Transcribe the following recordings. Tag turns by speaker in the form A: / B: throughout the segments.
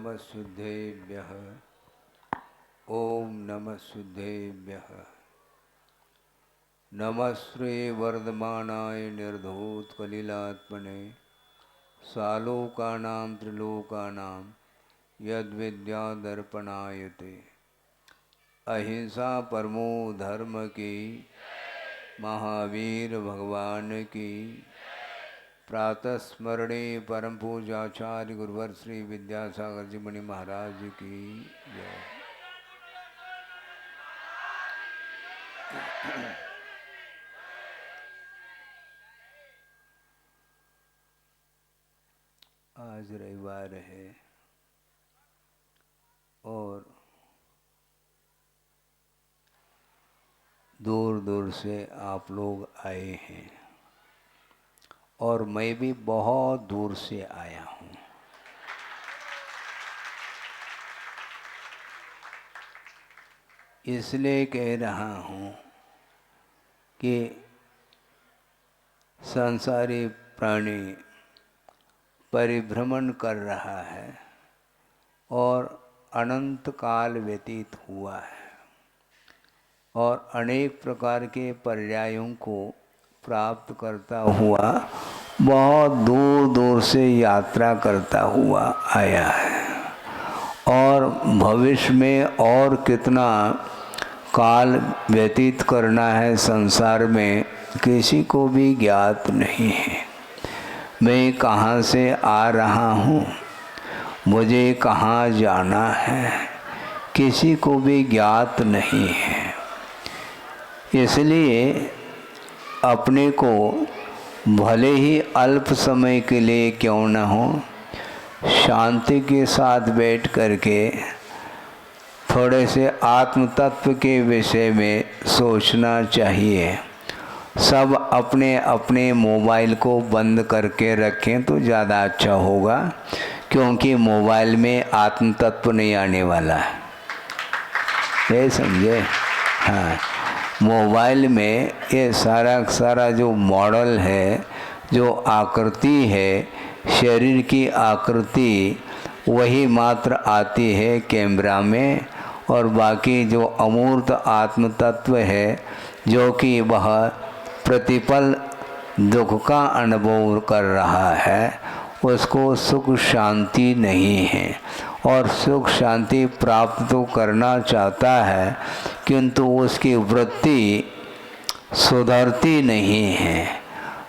A: नमः शुद्धेभ्यः। ओम नमः शुद्धेभ्यः। नमः श्री वर्धमानाय निर्धूतकलिलात्मने सालोकानां त्रिलोकानां यद्विद्यादर्पणायते। अहिंसा परमो धर्म की, महावीर भगवान की। प्रातः स्मरणे परम पूजाचार्य गुरुवर श्री विद्यासागर जी मुनि महाराज की जय। आज रविवार है और दूर दूर से आप लोग आए हैं और मैं भी बहुत दूर से आया हूँ। इसलिए कह रहा हूँ कि संसारी प्राणी परिभ्रमण कर रहा है और अनंत काल व्यतीत हुआ है और अनेक प्रकार के पर्यायों को प्राप्त करता हुआ बहुत दूर दूर से यात्रा करता हुआ आया है और भविष्य में और कितना काल व्यतीत करना है संसार में किसी को भी ज्ञात नहीं है। मैं कहाँ से आ रहा हूँ, मुझे कहाँ जाना है, किसी को भी ज्ञात नहीं है। इसलिए अपने को भले ही अल्प समय के लिए क्यों न हो, शांति के साथ बैठ करके थोड़े से आत्म तत्व के विषय में सोचना चाहिए। सब अपने अपने मोबाइल को बंद करके रखें तो ज़्यादा अच्छा होगा, क्योंकि मोबाइल में आत्म तत्व नहीं आने वाला है, ये समझे। हाँ, मोबाइल में ये सारा जो मॉडल है, जो आकृति है, शरीर की आकृति वही मात्र आती है कैमरा में, और बाकी जो अमूर्त आत्म तत्व है जो कि वह प्रतिपल दुख का अनुभव कर रहा है, उसको सुख शांति नहीं है और सुख शांति प्राप्त तो करना चाहता है, किंतु उसकी वृत्ति सुधरती नहीं है।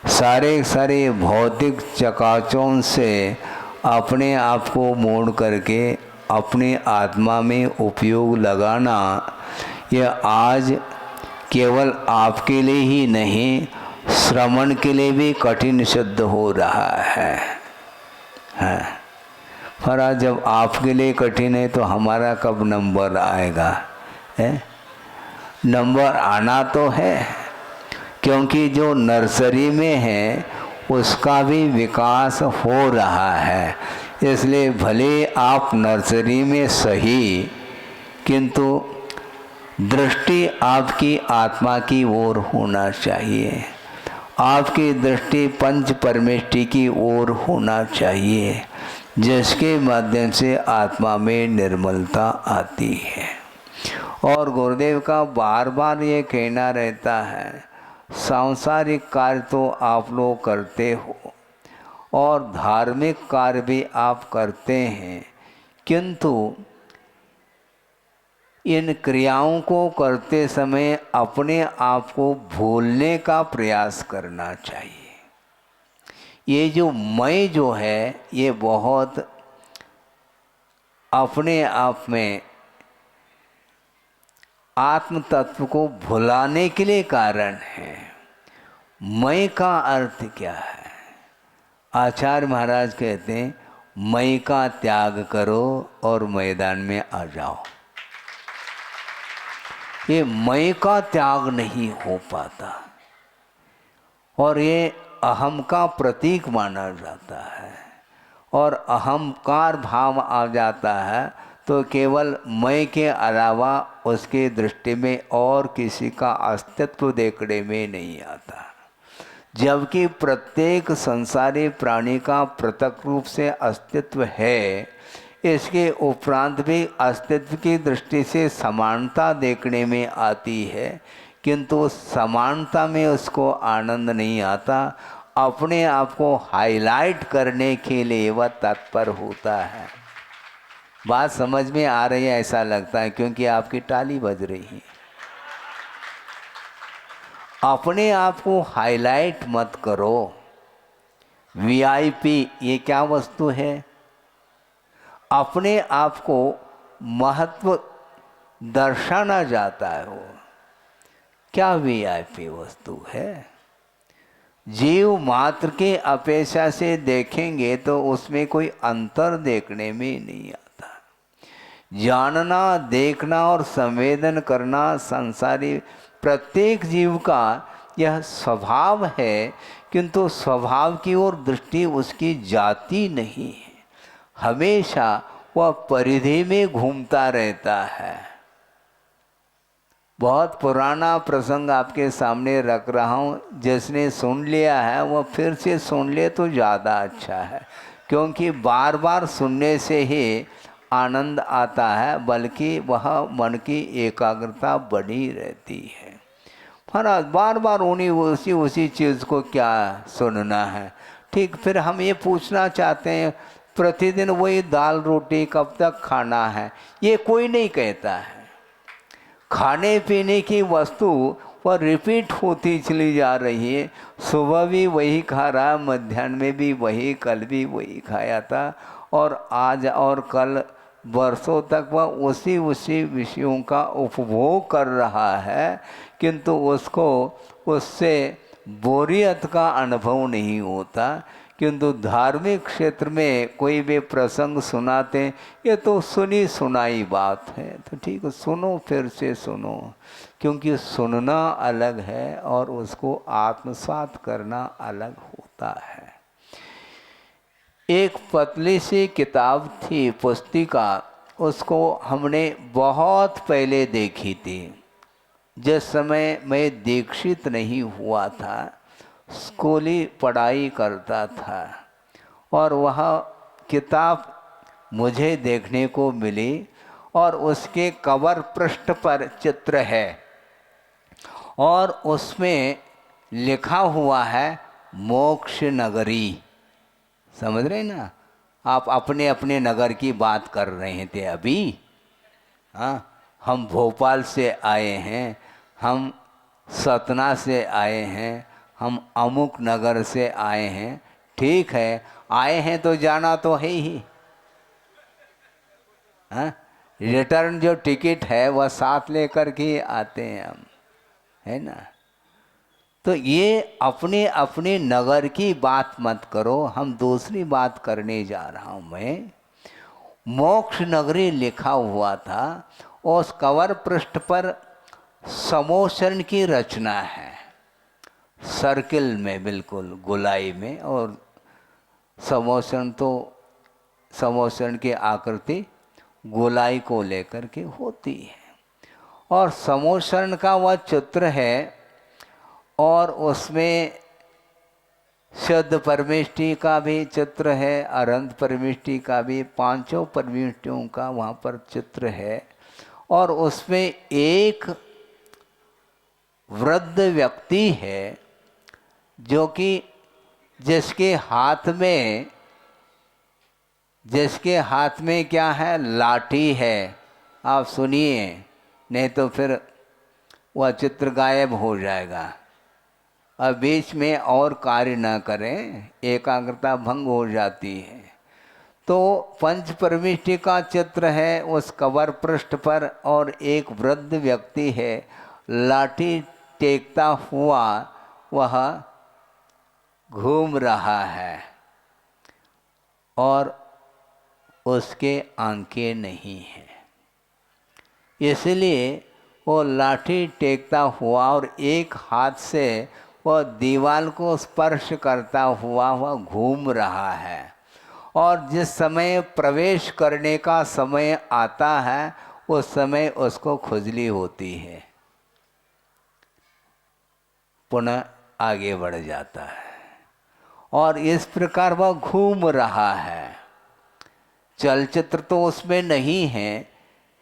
A: सारे भौतिक चकाचौंध से अपने आप को मोड़ करके अपनी आत्मा में उपयोग लगाना, यह आज केवल आपके लिए ही नहीं, श्रवण के लिए भी कठिन सिद्ध हो रहा है। पर जब आपके लिए कठिन है तो हमारा कब नंबर आएगा? नंबर आना तो है, क्योंकि जो नर्सरी में है उसका भी विकास हो रहा है। इसलिए भले आप नर्सरी में सही, किंतु दृष्टि आपकी आत्मा की ओर होना चाहिए। आपकी दृष्टि पंच परमेष्टि की ओर होना चाहिए, जिसके माध्यम से आत्मा में निर्मलता आती है। और गुरुदेव का बार बार ये कहना रहता है, सांसारिक कार्य तो आप लोग करते हो और धार्मिक कार्य भी आप करते हैं, किंतु इन क्रियाओं को करते समय अपने आप को भूलने का प्रयास करना चाहिए। ये जो मैं जो है, ये बहुत अपने आप में आत्म तत्व को भुलाने के लिए कारण है। मैं का अर्थ क्या है? आचार्य महाराज कहते हैं, मैं का त्याग करो और मैदान में आ जाओ। ये मैं का त्याग नहीं हो पाता और ये अहम का प्रतीक माना जाता है, और अहंकार भाव आ जाता है तो केवल मैं के अलावा उसके दृष्टि में और किसी का अस्तित्व देखने में नहीं आता। जबकि प्रत्येक संसारी प्राणी का पृथक रूप से अस्तित्व है, इसके उपरांत भी अस्तित्व की दृष्टि से समानता देखने में आती है, किंतु उस समानता में उसको आनंद नहीं आता। अपने आप को हाईलाइट करने के लिए वह तत्पर होता है। बात समझ में आ रही है ऐसा लगता है, क्योंकि आपकी ताली बज रही है। अपने आप को हाईलाइट मत करो। वीआईपी ये क्या वस्तु है? अपने आप को महत्व दर्शाना जाता है। वो क्या वीआईपी वस्तु है? जीव मात्र के अपेक्षा से देखेंगे तो उसमें कोई अंतर देखने में नहीं आता। जानना, देखना और संवेदन करना संसारी प्रत्येक जीव का यह स्वभाव है, किंतु स्वभाव की ओर दृष्टि उसकी जाती नहीं है। हमेशा वह परिधि में घूमता रहता है। बहुत पुराना प्रसंग आपके सामने रख रहा हूँ। जिसने सुन लिया है वह फिर से सुन ले तो ज़्यादा अच्छा है, क्योंकि बार बार सुनने से ही आनंद आता है, बल्कि वह मन की एकाग्रता बनी रहती है। महाराज बार बार उसी चीज़ को क्या सुनना है? ठीक, फिर हम ये पूछना चाहते हैं प्रतिदिन वही दाल रोटी कब तक खाना है? ये कोई नहीं कहता है। खाने पीने की वस्तु वह रिपीट होती चली जा रही है। सुबह भी वही खा रहा, मध्याह्न में भी वही, कल भी वही खाया था, और आज और कल वर्षों तक वह उसी विषयों का उपभोग कर रहा है, किंतु उसको उससे बोरियत का अनुभव नहीं होता। किंतु धार्मिक क्षेत्र में कोई भी प्रसंग सुनाते, ये तो सुनी सुनाई बात है, तो ठीक है सुनो, फिर से सुनो, क्योंकि सुनना अलग है और उसको आत्मसात करना अलग होता है। एक पतली सी किताब थी, पुस्तिका, उसको हमने बहुत पहले देखी थी, जिस समय मैं दीक्षित नहीं हुआ था, स्कूली पढ़ाई करता था, और वह किताब मुझे देखने को मिली, और उसके कवर पृष्ठ पर चित्र है, और उसमें लिखा हुआ है मोक्ष नगरी। समझ रहे ना? आप अपने अपने नगर की बात कर रहे थे अभी। हाँ, हम भोपाल से आए हैं, हम सतना से आए हैं, हम अमुक नगर से आए हैं। ठीक है, आए हैं तो जाना तो है ही। हाँ, रिटर्न जो टिकट है वह साथ लेकर के आते हैं हम, है ना? तो ये अपने अपने नगर की बात मत करो, हम दूसरी बात करने जा रहा हूँ मैं। मोक्ष नगरी लिखा हुआ था, उस कवर पृष्ठ पर समोसन की रचना है, सर्किल में, बिल्कुल गोलाई में, और समोसन तो समोसन की आकृति गोलाई को लेकर के होती है, और समोसन का वह चित्र है, और उसमें शुद्ध परमेष्टि का भी चित्र है, अनंत परमेष्टि का भी, पांचों परमेष्टियों का वहाँ पर चित्र है, और उसमें एक वृद्ध व्यक्ति है जो कि जिसके हाथ में क्या है? लाठी है। आप सुनिए, नहीं तो फिर वह चित्र गायब हो जाएगा। अब बीच में और कार्य न करें, एकाग्रता भंग हो जाती है। तो पंच परमेष्टि का चित्र है उस कवर पृष्ठ पर, और एक वृद्ध व्यक्ति है, लाठी टेकता हुआ वह घूम रहा है, और उसके आंखें नहीं हैं, इसलिए वो लाठी टेकता हुआ और एक हाथ से वह दीवार को स्पर्श करता हुआ वह घूम रहा है। और जिस समय प्रवेश करने का समय आता है, उस समय उसको खुजली होती है, पुनः आगे बढ़ जाता है, और इस प्रकार वह घूम रहा है। चलचित्र तो उसमें नहीं है,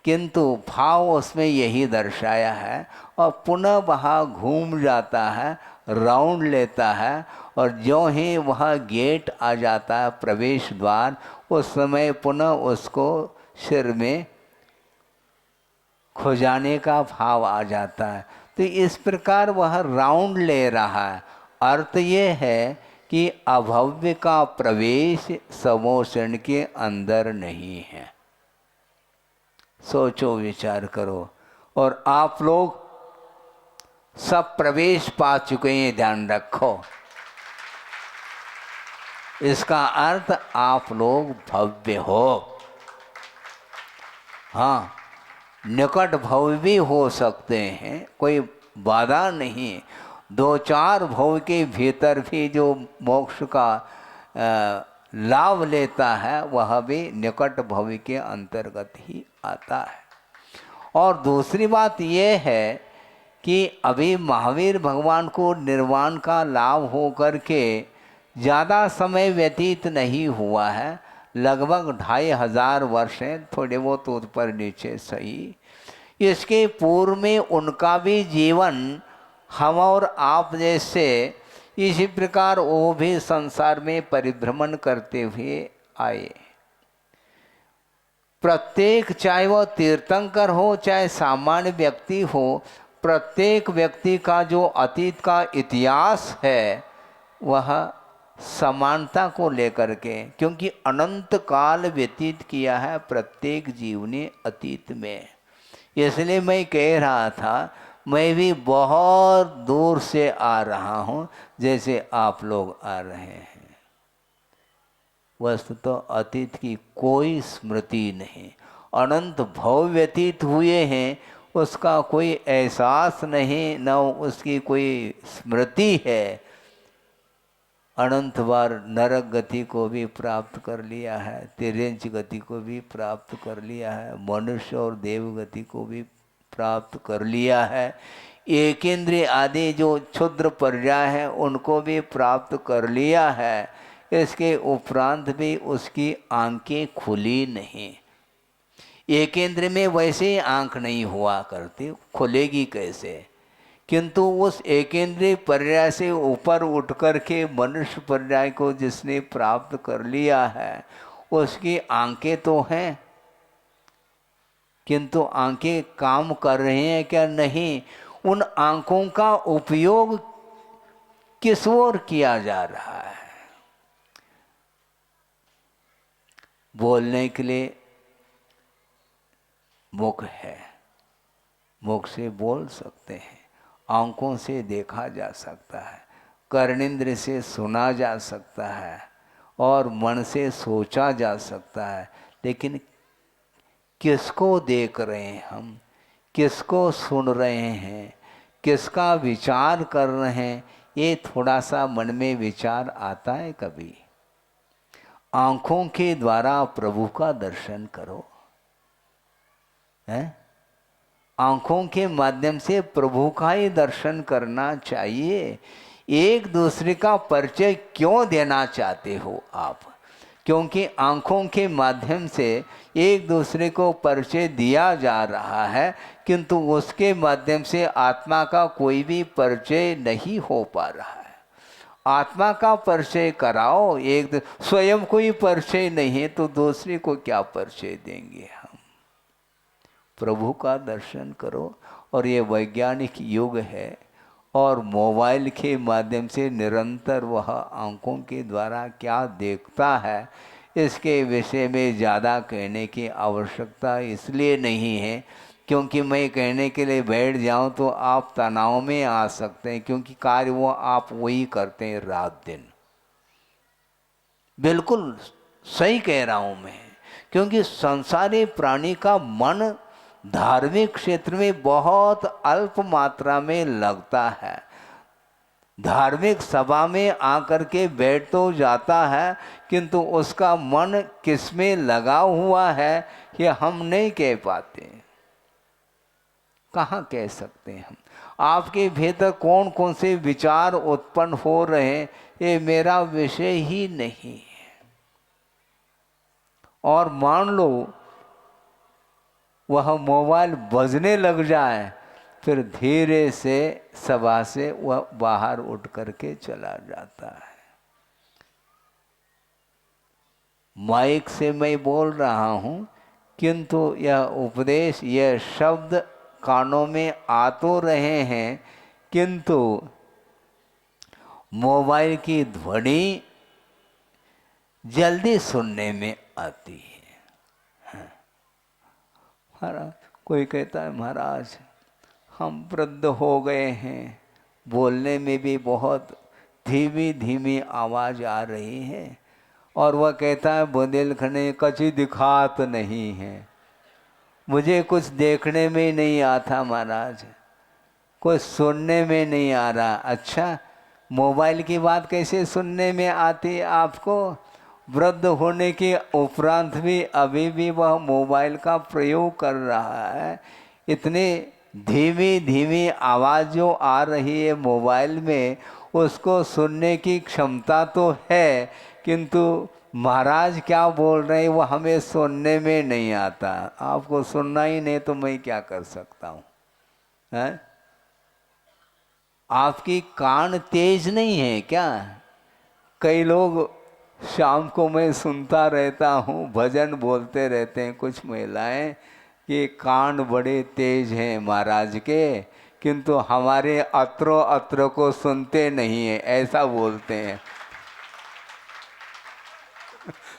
A: किंतु भाव उसमें यही दर्शाया है। और पुनः वह घूम जाता है, राउंड लेता है, और ज्यों ही वह गेट आ जाता है, प्रवेश द्वार, उस समय पुनः उसको सिर में खुजाने का भाव आ जाता है। तो इस प्रकार वह राउंड ले रहा है। अर्थ ये है कि अभव्य का प्रवेश समोषण के अंदर नहीं है। सोचो, विचार करो। और आप लोग सब प्रवेश पा चुके हैं, ध्यान रखो। इसका अर्थ आप लोग भव्य हो। हाँ, निकट भव भी हो सकते हैं, कोई बाधा नहीं। 2-4 भव के भीतर भी जो मोक्ष का लाभ लेता है वह भी निकट भव के अंतर्गत ही आता है। और दूसरी बात यह है कि अभी महावीर भगवान को निर्वाण का लाभ हो करके ज़्यादा समय व्यतीत नहीं हुआ है, लगभग 2500 वर्ष हैं, थोड़े बहुत ऊपर नीचे सही। इसके पूर्व में उनका भी जीवन हम और आप जैसे इसी प्रकार वो भी संसार में परिभ्रमण करते हुए आए। प्रत्येक, चाहे वह तीर्थंकर हो चाहे सामान्य व्यक्ति हो, प्रत्येक व्यक्ति का जो अतीत का इतिहास है वह समानता को लेकर के, क्योंकि अनंत काल व्यतीत किया है प्रत्येक जीव ने अतीत में। इसलिए मैं कह रहा था, मैं भी बहुत दूर से आ रहा हूँ जैसे आप लोग आ रहे हैं। वस्तुतः तो अतीत की कोई स्मृति नहीं, अनंत भव व्यतीत हुए हैं, उसका कोई एहसास नहीं, न उसकी कोई स्मृति है। अनंत बार नरक गति को भी प्राप्त कर लिया है, तिर्यंच गति को भी प्राप्त कर लिया है, मनुष्य और देव गति को भी प्राप्त कर लिया है, एक इंद्रिय आदि जो क्षुद्र पर्याय हैं उनको भी प्राप्त कर लिया है। इसके उपरांत भी उसकी आंखें खुली नहीं। एक इंद्रिय में वैसे ही आंख नहीं हुआ करती, खुलेगी कैसे? किंतु उस एकेंद्रीय पर्याय से ऊपर उठ कर के मनुष्य पर्याय को जिसने प्राप्त कर लिया है उसकी आंखें तो हैं, किंतु आंखें काम कर रही हैं क्या? नहीं। उन आंखों का उपयोग किस ओर किया जा रहा है? बोलने के लिए मुख है, मुख से बोल सकते हैं, आंखों से देखा जा सकता है, कर्णेंद्र से सुना जा सकता है, और मन से सोचा जा सकता है। लेकिन किसको देख रहे हैं हम, किसको सुन रहे हैं, किसका विचार कर रहे हैं, ये थोड़ा सा मन में विचार आता है कभी? आंखों के द्वारा प्रभु का दर्शन करो, हैं? आंखों के माध्यम से प्रभु का ही दर्शन करना चाहिए। एक दूसरे का परिचय क्यों देना चाहते हो आप? क्योंकि आंखों के माध्यम से एक दूसरे को परिचय दिया जा रहा है, किंतु उसके माध्यम से आत्मा का कोई भी परिचय नहीं हो पा रहा है। आत्मा का परिचय कराओ, एक स्वयं कोई परिचय नहीं है तो दूसरे को क्या परिचय देंगे हम? प्रभु का दर्शन करो। और ये वैज्ञानिक युग है, और मोबाइल के माध्यम से निरंतर वह आंखों के द्वारा क्या देखता है इसके विषय में ज़्यादा कहने की आवश्यकता इसलिए नहीं है क्योंकि मैं कहने के लिए बैठ जाऊं तो आप तनाव में आ सकते हैं, क्योंकि कार्य वो आप वही करते हैं रात दिन। बिल्कुल सही कह रहा हूं मैं, क्योंकि संसारी प्राणी का मन धार्मिक क्षेत्र में बहुत अल्प मात्रा में लगता है। धार्मिक सभा में आकर के बैठ तो जाता है, किंतु उसका मन किस में लगा हुआ है ये हम नहीं कह पाते। कहाँ कह सकते हैं हम? आपके भीतर कौन कौन से विचार उत्पन्न हो रहे हैं ये मेरा विषय ही नहीं है। और मान लो वह मोबाइल बजने लग जाए, फिर धीरे से सभा से वह बाहर उठ करके चला जाता है। माइक से मैं बोल रहा हूँ, किंतु यह उपदेश, यह शब्द कानों में आ तो रहे हैं, किंतु मोबाइल की ध्वनि जल्दी सुनने में आती है। महाराज, कोई कहता है महाराज हम वृद्ध हो गए हैं, बोलने में भी बहुत धीमी धीमी आवाज़ आ रही है, और वह कहता है बुंदेलखंडी कची दिखात नहीं है, मुझे कुछ देखने में नहीं आता महाराज, कुछ सुनने में नहीं आ रहा। अच्छा, मोबाइल की बात कैसे सुनने में आती है आपको? वृद्ध होने के उपरांत भी अभी भी वह मोबाइल का प्रयोग कर रहा है। इतनी धीमी धीमी आवाज़ जो आ रही है मोबाइल में, उसको सुनने की क्षमता तो है, किंतु महाराज क्या बोल रहे हैं वो हमें सुनने में नहीं आता। आपको सुनना ही नहीं तो मैं क्या कर सकता हूँ? हैं? आपकी कान तेज नहीं है क्या? कई लोग, शाम को मैं सुनता रहता हूँ, भजन बोलते रहते हैं कुछ महिलाएं कि कान बड़े तेज हैं महाराज के, किंतु हमारे अत्रो अत्र को सुनते नहीं है, ऐसा बोलते हैं।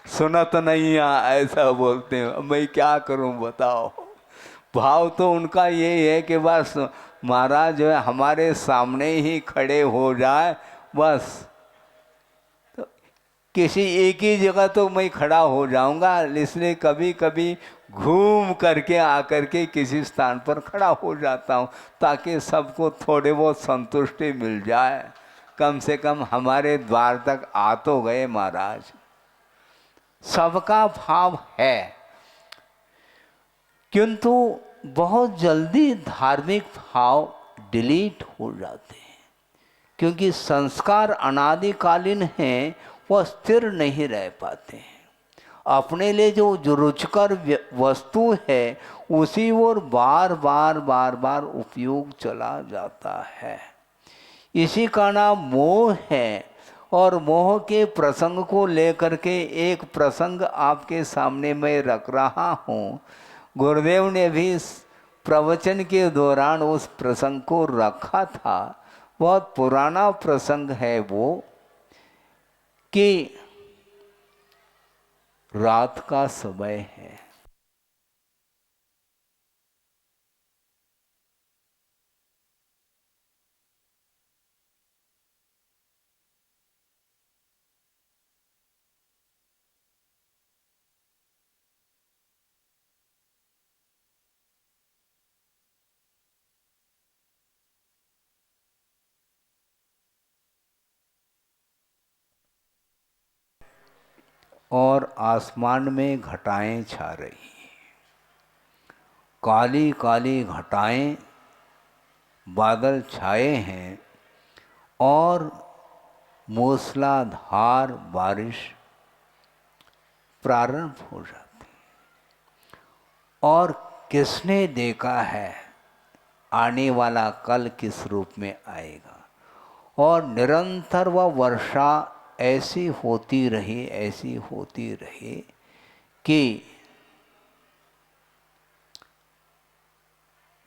A: सुनत नहीं ऐसा बोलते हैं। मैं क्या करूं बताओ? भाव तो उनका ये है कि बस महाराज जो है हमारे सामने ही खड़े हो जाए, बस। तो किसी एक ही जगह तो मैं खड़ा हो जाऊंगा, इसलिए कभी कभी घूम करके आकर के किसी स्थान पर खड़ा हो जाता हूं, ताकि सबको थोड़े बहुत संतुष्टि मिल जाए। कम से कम हमारे द्वार तक आ तो गए महाराज। सबका भाव है, किंतु बहुत जल्दी धार्मिक भाव डिलीट हो जाते हैं, क्योंकि संस्कार अनादिकालीन हैं, वह स्थिर नहीं रह पाते हैं। अपने लिए जो रुचिकर वस्तु है उसी ओर बार बार बार बार उपयोग चला जाता है। इसी का नाम मोह है। और मोह के प्रसंग को लेकर के एक प्रसंग आपके सामने मैं रख रहा हूँ। गुरुदेव ने भी प्रवचन के दौरान उस प्रसंग को रखा था। बहुत पुराना प्रसंग है वो, कि रात का समय है, और आसमान में घटाएं छा रही, काली काली घटाएं, बादल छाए हैं, और मूसलाधार बारिश प्रारंभ हो जाती। और किसने देखा है आने वाला कल किस रूप में आएगा? और निरंतर वह वर्षा ऐसी होती रही, ऐसी होती रही कि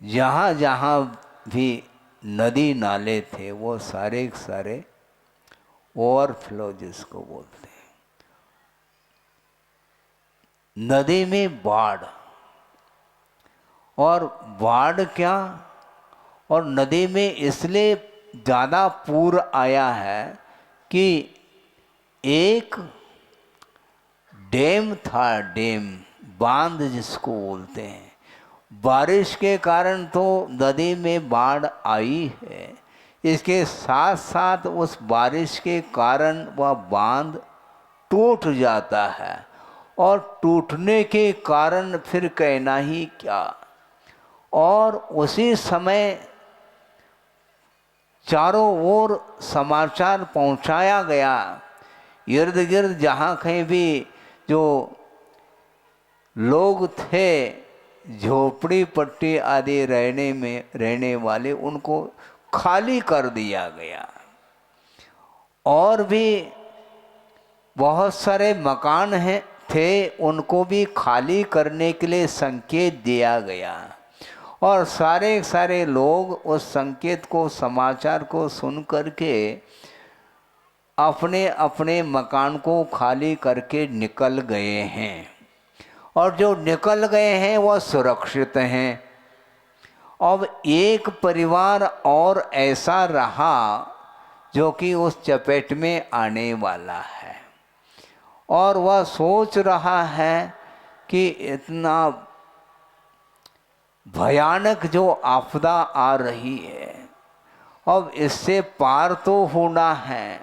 A: जहाँ जहाँ भी नदी नाले थे वो सारे सारे ओवरफ्लो जिसको बोलते हैं, नदी में बाढ़। और बाढ़ क्या, और नदी में इसलिए ज़्यादा पूर आया है कि एक डैम था, डैम, बांध जिसको बोलते हैं, बारिश के कारण तो नदी में बाढ़ आई है, इसके साथ साथ उस बारिश के कारण वह बांध टूट जाता है, और टूटने के कारण फिर कहना ही क्या। और उसी समय चारों ओर समाचार पहुंचाया गया, इर्द गिर्द जहाँ कहीं भी जो लोग थे झोपड़ी पट्टी आदि रहने वाले, उनको खाली कर दिया गया। और भी बहुत सारे मकान थे, उनको भी खाली करने के लिए संकेत दिया गया। और सारे लोग उस संकेत को, समाचार को सुन करके अपने अपने मकान को खाली करके निकल गए हैं। और जो निकल गए हैं वह सुरक्षित हैं। अब एक परिवार और ऐसा रहा जो कि उस चपेट में आने वाला है, और वह सोच रहा है कि इतना भयानक जो आपदा आ रही है, अब इससे पार तो होना है।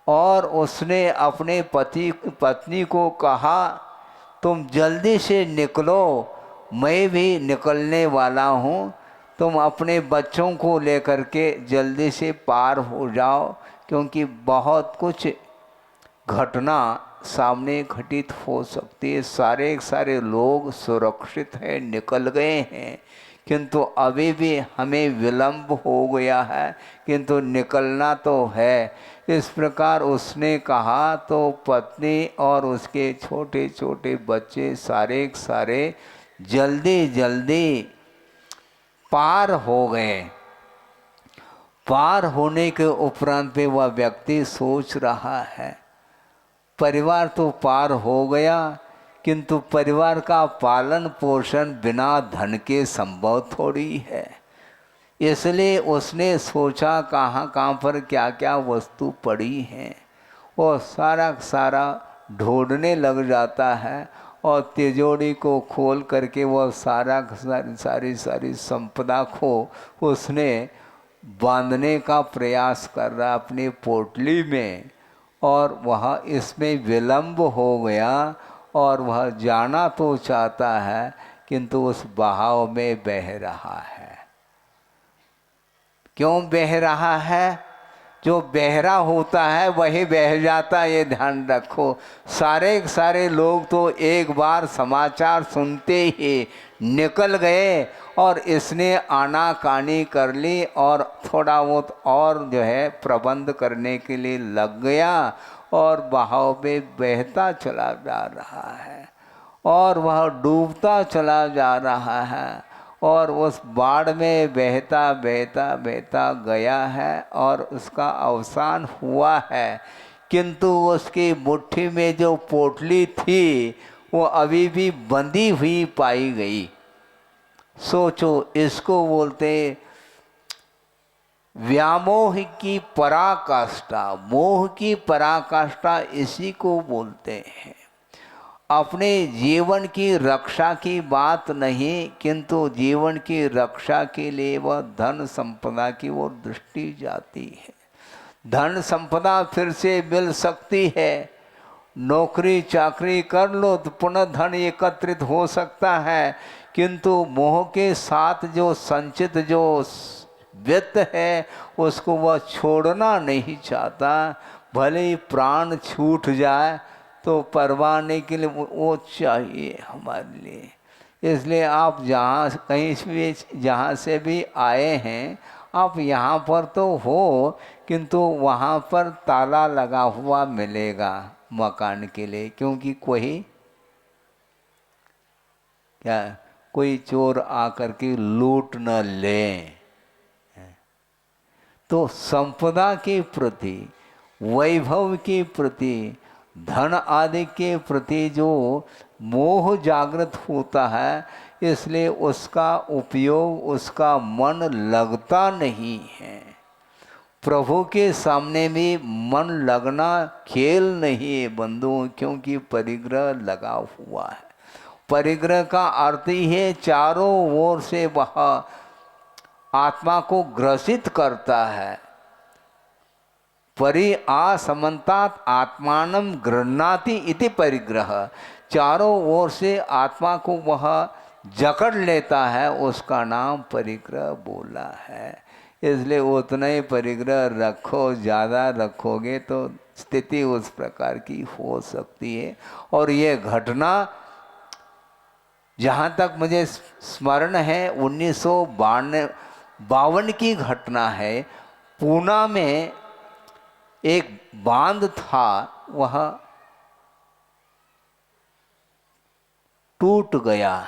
A: और उसने अपने पत्नी को कहा, तुम जल्दी से निकलो, मैं भी निकलने वाला हूँ, तुम अपने बच्चों को लेकर के जल्दी से पार हो जाओ, क्योंकि बहुत कुछ घटना सामने घटित हो सकती है। सारे लोग सुरक्षित हैं, निकल गए हैं, किंतु अभी भी हमें विलंब हो गया है, किंतु निकलना तो है। इस प्रकार उसने कहा तो पत्नी और उसके छोटे छोटे बच्चे सारे जल्दी पार हो गए। पार होने के उपरांत पे वह व्यक्ति सोच रहा है, परिवार तो पार हो गया, किंतु परिवार का पालन पोषण बिना धन के संभव थोड़ी है। इसलिए उसने सोचा कहाँ पर क्या क्या वस्तु पड़ी हैं, वो सारा ढूंढने लग जाता है। और तिजोरी को खोल करके वह सारी संपदा को उसने बांधने का प्रयास कर रहा अपनी पोटली में। और वह इसमें विलंब हो गया, और वह जाना तो चाहता है, किंतु उस बहाव में बह रहा है। क्यों बह रहा है? जो बहरा होता है वही बह जाता है, ये ध्यान रखो। सारे लोग तो एक बार समाचार सुनते ही निकल गए, और इसने आनाकानी कर ली, और थोड़ा बहुत और जो है प्रबंध करने के लिए लग गया, और बहाव में बहता चला जा रहा है, और वह डूबता चला जा रहा है, और उस बाढ़ में बहता गया है, और उसका अवसान हुआ है। किंतु उसकी मुट्ठी में जो पोटली थी वो अभी भी बंधी हुई पाई गई। सोचो, इसको बोलते व्यामोह की पराकाष्ठा, मोह की पराकाष्ठा इसी को बोलते हैं। अपने जीवन की रक्षा की बात नहीं, किंतु जीवन की रक्षा के लिए वह धन संपदा की ओर दृष्टि जाती है। धन संपदा फिर से मिल सकती है, नौकरी चाकरी कर लो तो पुनः धन एकत्रित हो सकता है, किंतु मोह के साथ जो संचित जो वित्त है उसको वह छोड़ना नहीं चाहता। भले ही प्राण छूट जाए तो परवाह नहीं, के लिए वो चाहिए हमारे लिए। इसलिए आप जहाँ से भी आए हैं, आप यहाँ पर तो हो, किंतु वहाँ पर ताला लगा हुआ मिलेगा मकान के लिए, क्योंकि कोई चोर आकर के लूट न ले। तो संपदा के प्रति, वैभव के प्रति, धन आदि के प्रति जो मोह जागृत होता है, इसलिए उसका उपयोग, उसका मन लगता नहीं है। प्रभु के सामने भी मन लगना खेल नहीं है बंधुओं, क्योंकि परिग्रह लगा हुआ है। परिग्रह का अर्थ ही है चारों ओर से वह आत्मा को ग्रसित करता है। परि आसमन्तात् आत्मानं गृह्णाति इति परिग्रह, चारों ओर से आत्मा को वह जकड़ लेता है, उसका नाम परिग्रह बोला है। इसलिए उतना ही परिग्रह रखो, ज़्यादा रखोगे तो स्थिति उस प्रकार की हो सकती है। और ये घटना जहाँ तक मुझे स्मरण है 1952 की घटना है। पूना में एक बांध था, वह टूट गया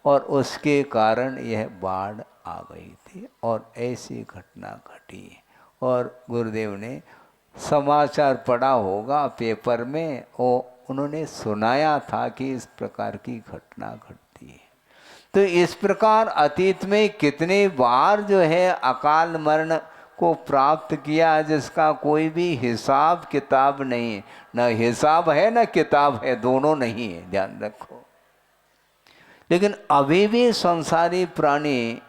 A: और उसके कारण यह बाढ़ आ गई थी और ऐसी घटना घटी। और गुरुदेव ने समाचार पढ़ा होगा पेपर में, उन्होंने सुनाया था कि इस प्रकार की घटना घटती है। तो इस प्रकार अतीत में कितने बार जो है अकाल मरण को प्राप्त किया, जिसका कोई भी हिसाब किताब नहीं। न हिसाब है न किताब है, दोनों नहीं है, ध्यान रखो। लेकिन अभी भी संसारी प्राणी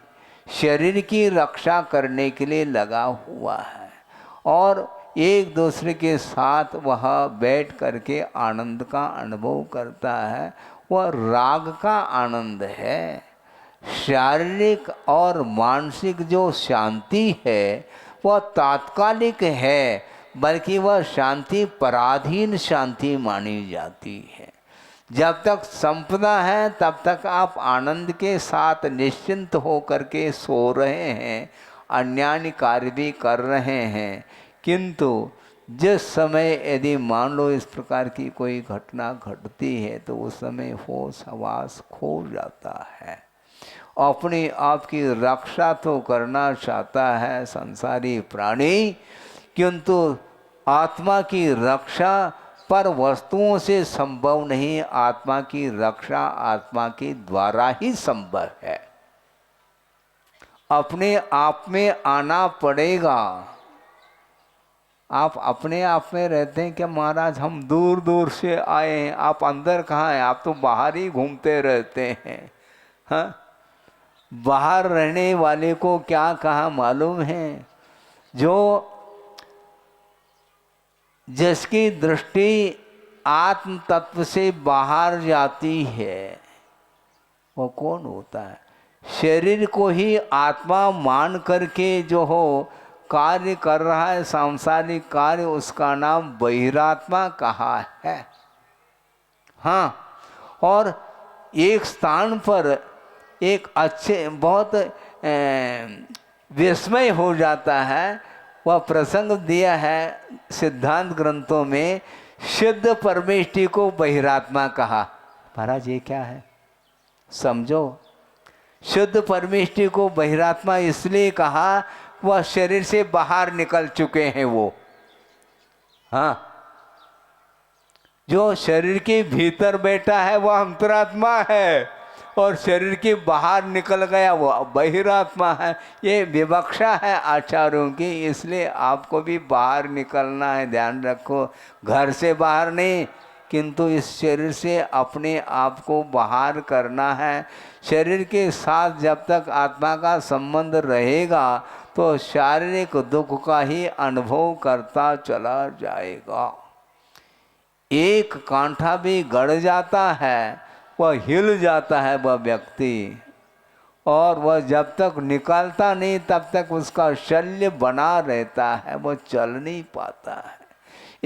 A: शरीर की रक्षा करने के लिए लगा हुआ है और एक दूसरे के साथ वह बैठ करके आनंद का अनुभव करता है। वह राग का आनंद है। शारीरिक और मानसिक जो शांति है वह तात्कालिक है, बल्कि वह शांति पराधीन शांति मानी जाती है। जब तक संपदा है तब तक आप आनंद के साथ निश्चिंत हो करके सो रहे हैं, अन्यान्य कार्य भी कर रहे हैं। किंतु जिस समय यदि मान लो इस प्रकार की कोई घटना घटती है तो उस समय होश हवास खो जाता है। अपने आप की रक्षा तो करना चाहता है संसारी प्राणी, किंतु आत्मा की रक्षा पर वस्तुओं से संभव नहीं। आत्मा की रक्षा आत्मा के द्वारा ही संभव है। अपने आप में आना पड़ेगा। आप अपने आप में रहते हैं क्या महाराज, हम दूर दूर से आए हैं, आप अंदर कहाँ हैं? आप तो बाहर ही घूमते रहते हैं। हाँ, बाहर रहने वाले को क्या कहा मालूम है? जो जिसकी दृष्टि आत्म तत्व से बाहर जाती है वो कौन होता है? शरीर को ही आत्मा मान करके जो हो कार्य कर रहा है सांसारिक कार्य, उसका नाम बहिरात्मा कहा है। हाँ, और एक स्थान पर एक अच्छे बहुत विस्मय हो जाता है। वह प्रसंग दिया है सिद्धांत ग्रंथों में, शुद्ध परमेष्टि को बहिरात्मा कहा। महाराज ये क्या है समझो। शुद्ध परमेष्टि को बहिरात्मा इसलिए कहा, वह शरीर से बाहर निकल चुके हैं वो। हाँ, जो शरीर के भीतर बैठा है वह अंतरात्मा है और शरीर के बाहर निकल गया वो बहिरात्मा है। ये विवक्षा है आचार्यों की, इसलिए आपको भी बाहर निकलना है, ध्यान रखो। घर से बाहर नहीं, किंतु इस शरीर से अपने आप को बाहर करना है। शरीर के साथ जब तक आत्मा का संबंध रहेगा तो शारीरिक दुख का ही अनुभव करता चला जाएगा। एक कांटा भी गड़ जाता है, वह हिल जाता है वह व्यक्ति, और वह जब तक निकलता नहीं तब तक उसका शल्य बना रहता है, वह चल नहीं पाता है।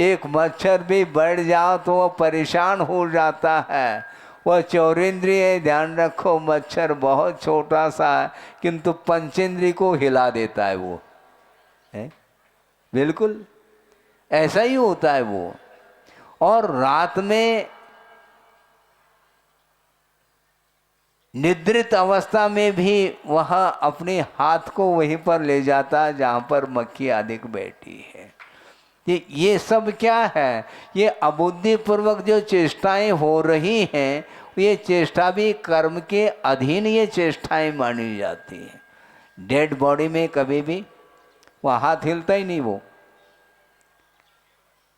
A: एक मच्छर भी बढ़ जाओ तो वह परेशान हो जाता है। वह चौरेंद्रिय है, ध्यान रखो। मच्छर बहुत छोटा सा है किंतु पंचेंद्रिय को हिला देता है वो है। बिल्कुल ऐसा ही होता है वो। और रात में निद्रित अवस्था में भी वह अपने हाथ को वहीं पर ले जाता है जहाँ पर मक्खी अधिक बैठी है। ये सब क्या है? ये अबुद्धिपूर्वक जो चेष्टाएं हो रही हैं, ये चेष्टा भी कर्म के अधीन ये चेष्टाएं मानी जाती हैं। डेड बॉडी में कभी भी वह हाथ हिलता ही नहीं। वो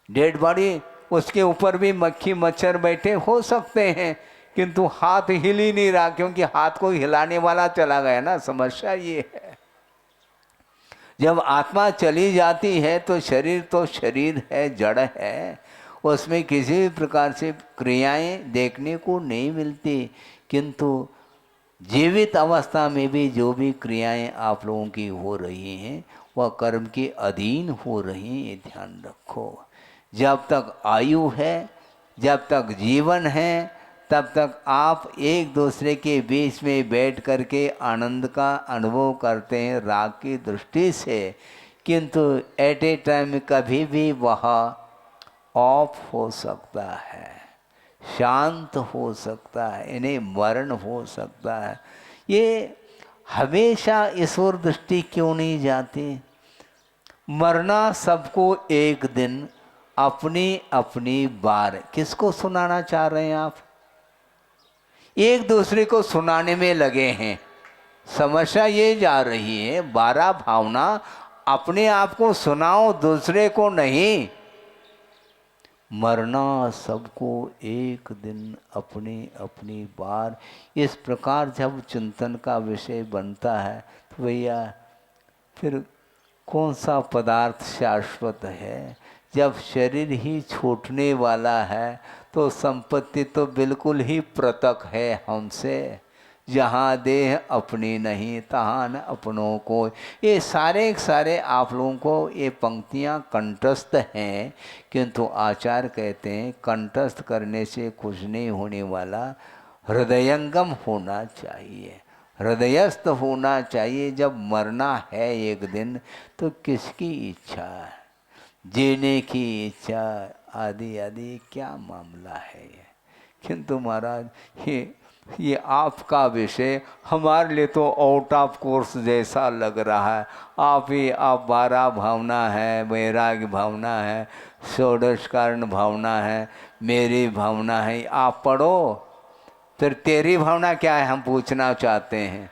A: डेड बॉडी, उसके ऊपर भी मक्खी मच्छर बैठे हो सकते हैं किंतु हाथ हिल ही नहीं रहा, क्योंकि हाथ को हिलाने वाला चला गया ना। समस्या ये है, जब आत्मा चली जाती है तो शरीर है, जड़ है, उसमें किसी भी प्रकार से क्रियाएं देखने को नहीं मिलती। किंतु जीवित अवस्था में भी जो भी क्रियाएं आप लोगों की हो रही हैं वह कर्म के अधीन हो रही हैं, ध्यान रखो। जब तक आयु है, जब तक जीवन है, तब तक आप एक दूसरे के बीच में बैठ कर के आनंद का अनुभव करते हैं राग की दृष्टि से, किंतु एट ए टाइम कभी भी वह ऑफ हो सकता है, शांत हो सकता है, इन्हें मरण हो सकता है। ये हमेशा ईश्वर दृष्टि क्यों नहीं जाती? मरना सबको एक दिन अपनी अपनी बार। किसको सुनाना चाह रहे हैं आप? एक दूसरे को सुनाने में लगे हैं। समस्या ये जा रही है, 12 भावना अपने आप को सुनाओ, दूसरे को नहीं। मरना सबको एक दिन अपनी अपनी बार। इस प्रकार जब चिंतन का विषय बनता है तो भैया फिर कौन सा पदार्थ शाश्वत है? जब शरीर ही छूटने वाला है तो संपत्ति तो बिल्कुल ही पृथक है हमसे। जहाँ देह अपनी नहीं तहाँ न अपनों को। ये सारे आप लोगों को ये पंक्तियाँ कंठस्थ हैं, किंतु आचार्य कहते हैं कंठस्थ करने से कुछ नहीं होने वाला, हृदयंगम होना चाहिए, हृदयस्थ होना चाहिए। जब मरना है एक दिन तो किसकी इच्छा है? जीने की इच्छा आदि आदि क्या मामला है ये। किंतु महाराज ये आपका विषय हमारे लिए तो आउट ऑफ कोर्स जैसा लग रहा है। आप 12 भावना है, वैराग्य भावना है, षोडश कारण भावना है, मेरी भावना है, आप पढ़ो। फिर तेरी भावना क्या है हम पूछना चाहते हैं।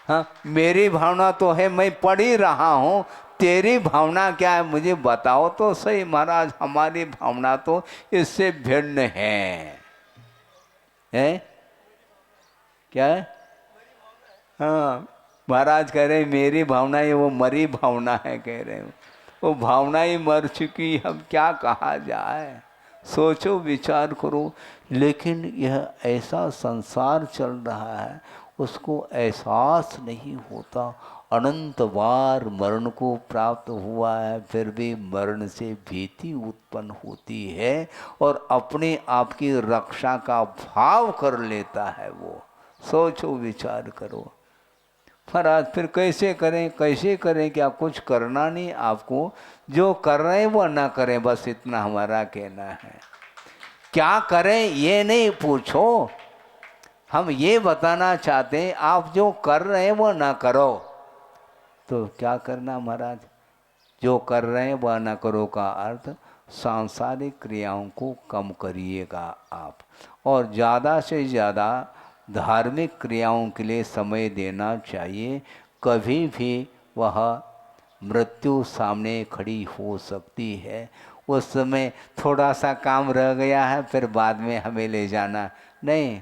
A: हाँ, मेरी भावना तो है, मैं पढ़ ही रहा हूँ, तेरी भावना क्या है मुझे बताओ तो सही। महाराज हमारी भावना तो इससे भिन्न है। क्या है? हाँ, महाराज कह रहे मेरी भावना है, वो मरी भावना है, कह रहे हो वो भावना ही मर चुकी, हम क्या कहा जाए। सोचो विचार करो। लेकिन यह ऐसा संसार चल रहा है, उसको एहसास नहीं होता। अनंत बार मरण को प्राप्त हुआ है, फिर भी मरण से भीति उत्पन्न होती है और अपने आप की रक्षा का भाव कर लेता है वो। सोचो विचार करो। महाराज फिर कैसे करें? क्या कुछ करना नहीं आपको? जो कर रहे हैं वो ना करें, बस इतना हमारा कहना है। क्या करें ये नहीं पूछो, हम ये बताना चाहते हैं आप जो कर रहे हैं वो ना करो। तो क्या करना महाराज? जो कर रहे हैं वह न करो का अर्थ सांसारिक क्रियाओं को कम करिएगा आप, और ज़्यादा से ज़्यादा धार्मिक क्रियाओं के लिए समय देना चाहिए। कभी भी वह मृत्यु सामने खड़ी हो सकती है। उस समय थोड़ा सा काम रह गया है, फिर बाद में हमें ले जाना नहीं।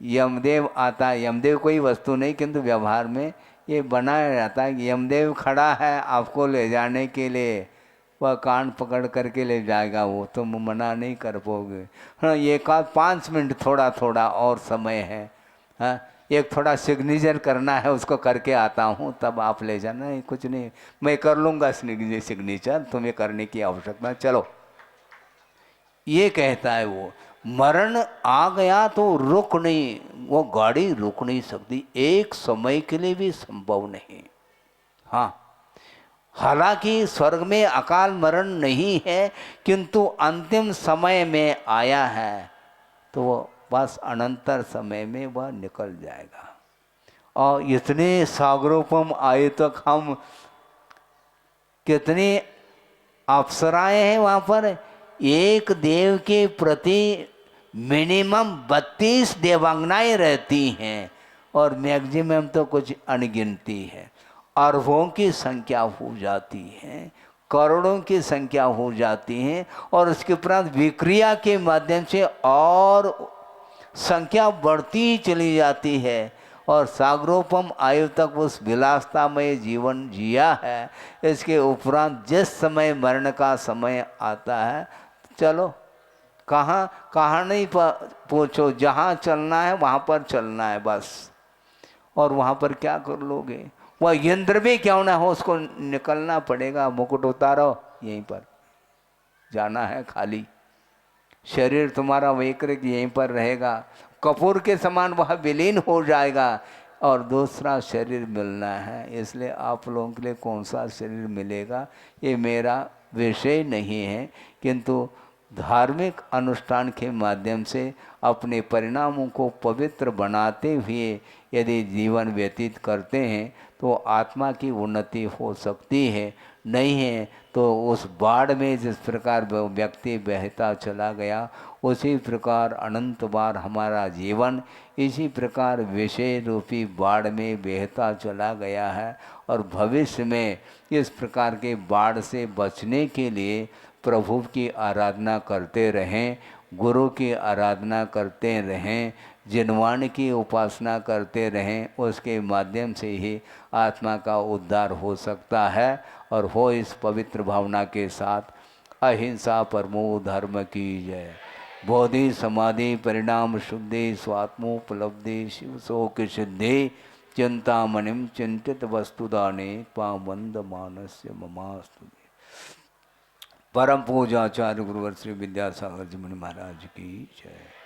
A: यमदेव आता, यमदेव कोई वस्तु नहीं, किंतु व्यवहार में ये बनाया जाता है कि यमदेव खड़ा है आपको ले जाने के लिए, वह कान पकड़ करके ले जाएगा, वो तुम मना नहीं कर पाओगे। हाँ, ये 5 मिनट थोड़ा थोड़ा और समय है। हाँ, एक थोड़ा सिग्नेचर करना है, उसको करके आता हूँ, तब आप ले जाना। नहीं, कुछ नहीं, मैं कर लूँगा सिग्नेचर, तुम्हें करने की आवश्यकता। चलो, ये कहता है वो। मरण आ गया तो रुक नहीं, वो गाड़ी रुक नहीं सकती, एक समय के लिए भी संभव नहीं। हाँ, हालांकि स्वर्ग में अकाल मरण नहीं है, किंतु अंतिम समय में आया है तो वो बस अनंतर समय में वह निकल जाएगा। और इतने सागरोपम आए तक हम कितने अप्सराएं हैं वहाँ पर। एक देव के प्रति मिनिमम 32 देवांगनाएं रहती हैं, और मैक्सिमम तो कुछ अनगिनती है। अरबों की संख्या हो जाती है, करोड़ों की संख्या हो जाती है, और उसके उपरांत विक्रिया के माध्यम से और संख्या बढ़ती चली जाती है। और सागरोपम आयु तक उस विलासतामय जीवन जिया है। इसके उपरांत जिस समय मरण का समय आता है, चलो कहाँ नहीं पूछो, जहाँ चलना है वहाँ पर चलना है बस। और वहाँ पर क्या कर लोगे? वह यंत्र भी क्यों ना हो, उसको निकलना पड़ेगा। मुकुट उतारो, यहीं पर जाना है खाली। शरीर तुम्हारा वैकृत यहीं पर रहेगा, कपूर के समान वह विलीन हो जाएगा और दूसरा शरीर मिलना है। इसलिए आप लोगों के लिए कौन सा शरीर मिलेगा ये मेरा विषय नहीं है, किंतु धार्मिक अनुष्ठान के माध्यम से अपने परिणामों को पवित्र बनाते हुए यदि जीवन व्यतीत करते हैं तो आत्मा की उन्नति हो सकती है। नहीं है तो उस बाढ़ में जिस प्रकार व्यक्ति बहता चला गया उसी प्रकार अनंत बार हमारा जीवन इसी प्रकार विषय रूपी बाढ़ में बहता चला गया है। और भविष्य में इस प्रकार के बाढ़ से बचने के लिए प्रभु की आराधना करते रहें, गुरु की आराधना करते रहें, जिनवान की उपासना करते रहें। उसके माध्यम से ही आत्मा का उद्धार हो सकता है और हो इस पवित्र भावना के साथ। अहिंसा परमो धर्म की जय। बोधि समाधि परिणाम शुद्धि स्वात्मोपलब्धि शिव शोक सिद्धि चिंतामणिम चिंतित वस्तुदाने पावंद मानस्य ममास्तु। परम पूजाचार्य गुरुवर श्री विद्यासागर जी महाराज की जय।